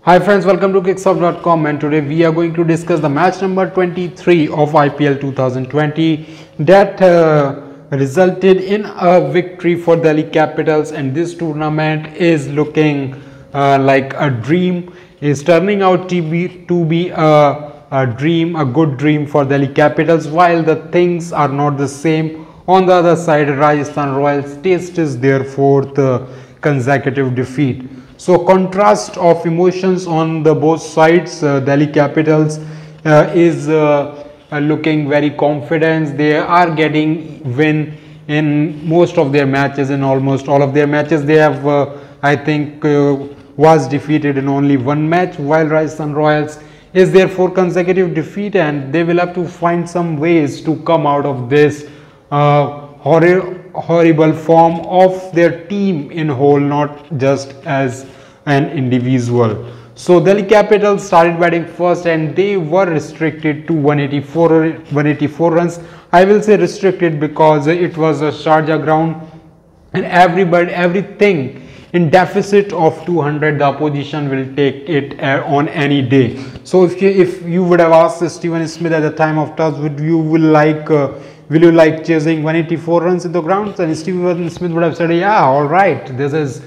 Hi friends, welcome to Kicksoft.com, and today we are going to discuss the match number 23 of IPL 2020 that resulted in a victory for Delhi Capitals, and this tournament is looking like a dream, is turning out to be a dream, a good dream for Delhi Capitals, while the things are not the same. On the other side, Rajasthan Royals tastes their fourth consecutive defeat. So contrast of emotions on the both sides. Delhi Capitals is looking very confident. They are getting win in most of their matches. In almost all of their matches, they have I think was defeated in only one match, while Rajasthan Royals is their fourth consecutive defeat, and they will have to find some ways to come out of this horrible form of their team in whole, not just as an individual. So Delhi Capitals started batting first, and they were restricted to 184 runs. I will say restricted because it was a Sharjah ground, and everything in deficit of 200, the opposition will take it on any day. So if you would have asked Steven Smith at the time of toss, will you like chasing 184 runs in the ground, and Steven Smith would have said, yeah, all right, this is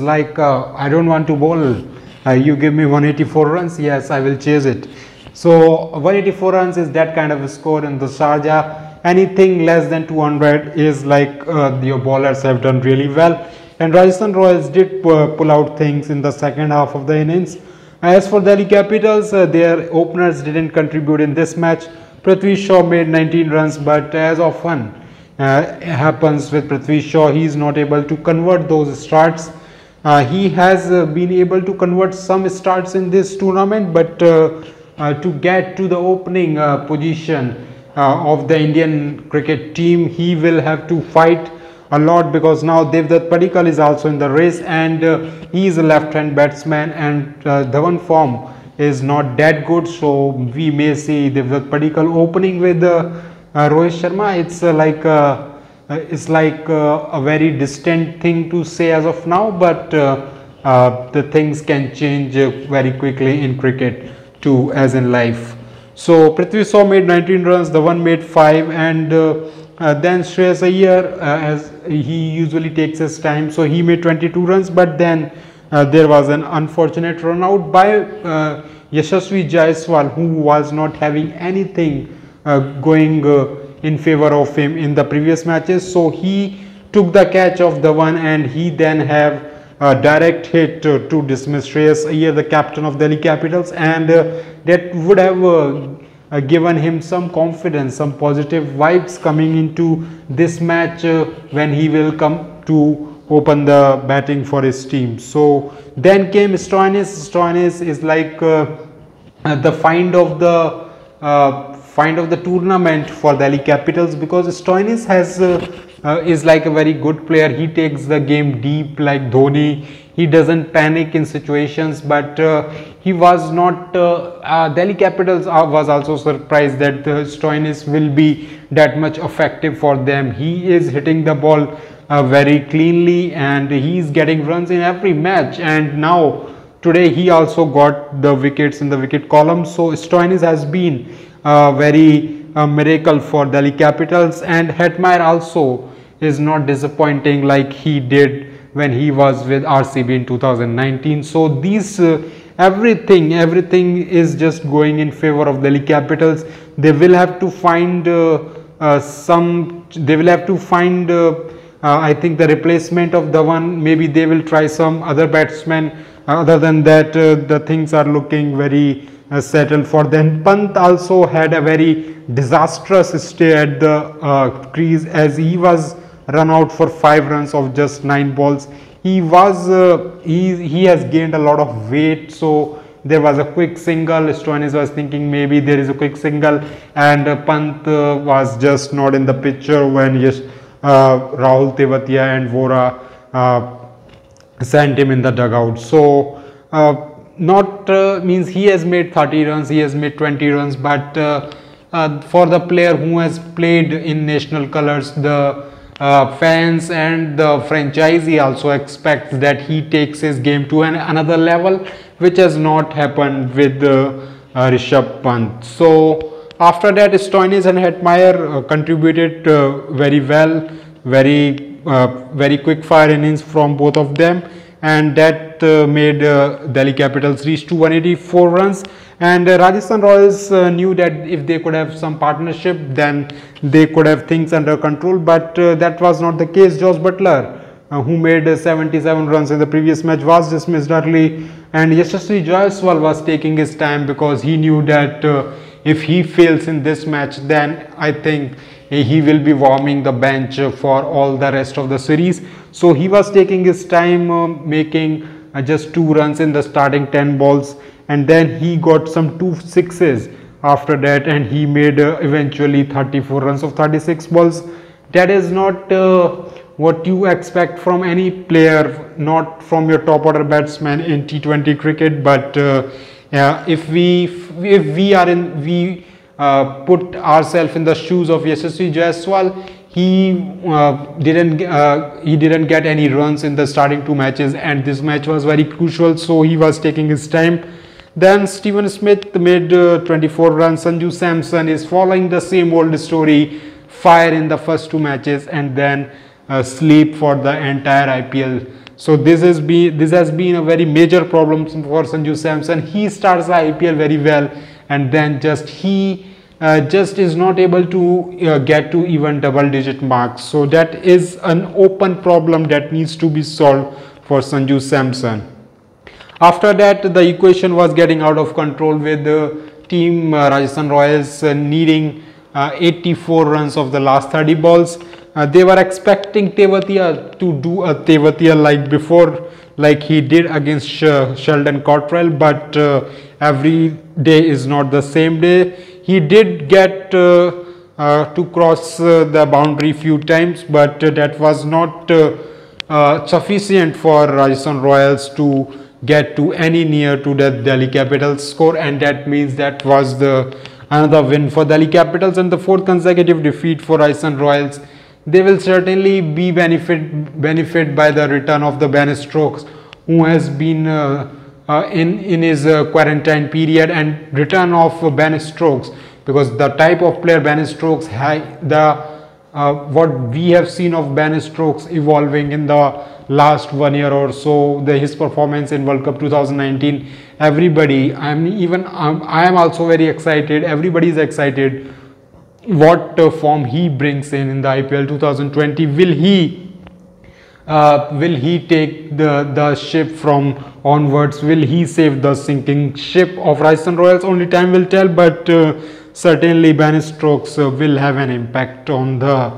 like I don't want to bowl, you give me 184 runs, yes, I will chase it. So 184 runs is that kind of a score in the Sharjah. Anything less than 200 is like your bowlers have done really well, and Rajasthan Royals did pull out things in the second half of the innings. As for Delhi Capitals, their openers didn't contribute in this match. Prithvi Shaw made 19 runs, but as often happens with Prithvi Shaw, he is not able to convert those starts. He has been able to convert some starts in this tournament, but to get to the opening position of the Indian cricket team, he will have to fight a lot, because now Devdutt Padikkal is also in the race, and he is a left-hand batsman, and Dhawan form is not that good, so we may see Devdutt Padikkal opening with Rohit Sharma. It's like a very distant thing to say as of now, but the things can change very quickly in cricket too, as in life. So Prithvi Shaw made 19 runs, Dhawan made 5, and then Shreyas Iyer, as he usually takes his time, so he made 22 runs, but then there was an unfortunate run out by Yashasvi Jaiswal, who was not having anything going in favor of him in the previous matches. So he took the catch of Dhawan, and he then have a direct hit to dismiss Shreyas Iyer, the captain of Delhi Capitals, and that would have given him some confidence, some positive vibes coming into this match when he will come to open the batting for his team. So then came Stoinis. Stoinis is like the find of the tournament for Delhi Capitals, because Stoinis is like a very good player. He takes the game deep like Dhoni. He doesn't panic in situations, but he was not. Delhi Capitals was also surprised that Stoinis will be that much effective for them. He is hitting the ball very cleanly, and he is getting runs in every match. And now today he also got the wickets in the wicket column. So Stoinis has been very miracle for Delhi Capitals, and Hetmyer also is not disappointing like he did when he was with RCB in 2019. So these everything is just going in favor of Delhi Capitals. They will have to find I think the replacement of Dhawan. Maybe they will try some other batsmen. Other than that, the things are looking very settled for them. Pant also had a very disastrous stay at the crease, as he was run out for 5 runs of just 9 balls. He has gained a lot of weight, so there was a quick single. Stoinis was thinking maybe there is a quick single, and Pant was just not in the picture when Rahul Tewatia and Vora sent him in the dugout. So means he has made 30 runs, he has made 20 runs, but for the player who has played in national colors, the fans and the franchisee also expect that he takes his game to another level, which has not happened with Rishabh Pant. So after that, Stoinis and Hetmeyer contributed very well, very quick fire innings from both of them, and that made Delhi Capitals reach to 184 runs. And Rajasthan Royals knew that if they could have some partnership, then they could have things under control, but that was not the case. Josh Butler, who made 77 runs in the previous match, was dismissed early, and Yashasvi Jaiswal was taking his time because he knew that if he fails in this match, then I think he will be warming the bench for all the rest of the series. So he was taking his time, making just 2 runs in the starting 10 balls, and then he got some 2 sixes after that, and he made eventually 34 runs of 36 balls. That is not what you expect from any player, not from your top order batsman in T20 cricket. But if we put ourselves in the shoes of Yashasvi Jaiswal, he didn't get any runs in the starting 2 matches, and this match was very crucial, so he was taking his time. Then Steven Smith made 24 runs. Sanju Samson is following the same old story, fire in the first 2 matches and then sleep for the entire IPL. So this has been a very major problem for Sanju Samson. He starts the IPL very well, and then he is not able to get to even double-digit marks. So that is an open problem that needs to be solved for Sanju Samson. After that, the equation was getting out of control with the team Rajasthan Royals needing 84 runs of the last 30 balls. They were expecting Tewatia to do a Tewatia like before, like he did against Sheldon Cottrell, but every day is not the same day. He did get to cross the boundary few times, but that was not sufficient for Rajasthan Royals to get to any near to the Delhi Capitals score, and that means that was another win for Delhi Capitals and the 4th consecutive defeat for Rajasthan Royals. They will certainly be benefit by the return of the Ben Stokes, who has been in his quarantine period, and return of Ben Stokes, because the type of player Ben Stokes, what we have seen of Ben Stokes evolving in the last 1 year or so, his performance in World Cup 2019, everybody, I am also very excited, everybody is excited what form he brings in the IPL 2020. Will he take the ship from onwards? Will he save the sinking ship of Rajasthan Royals? Only time will tell, but certainly Ben Stokes will have an impact on the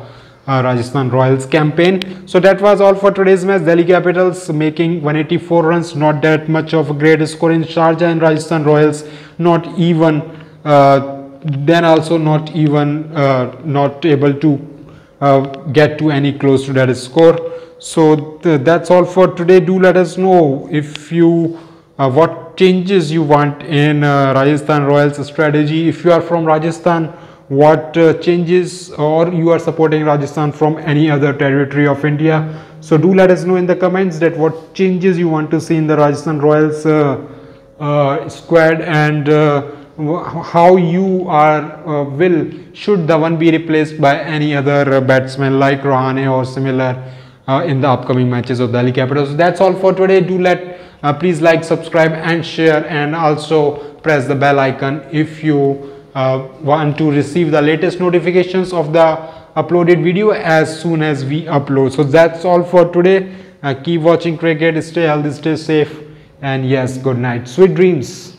Rajasthan Royals campaign. So that was all for today's match. Delhi Capitals making 184 runs, not that much of a great score in Sharjah, and Rajasthan Royals not even not able to get to any close to that score. So that's all for today. Do let us know if you what changes you want in Rajasthan Royals strategy. If you are from Rajasthan, what changes, or you are supporting Rajasthan from any other territory of India. So do let us know in the comments that what changes you want to see in the Rajasthan Royals squad, and how you should the one be replaced by any other batsman like Rahane or similar in the upcoming matches of Delhi Capitals. So that's all for today. Please like, subscribe and share, and also press the bell icon if you want to receive the latest notifications of the uploaded video as soon as we upload. So that's all for today. Keep watching cricket, stay healthy, stay safe, and yes, good night, sweet dreams.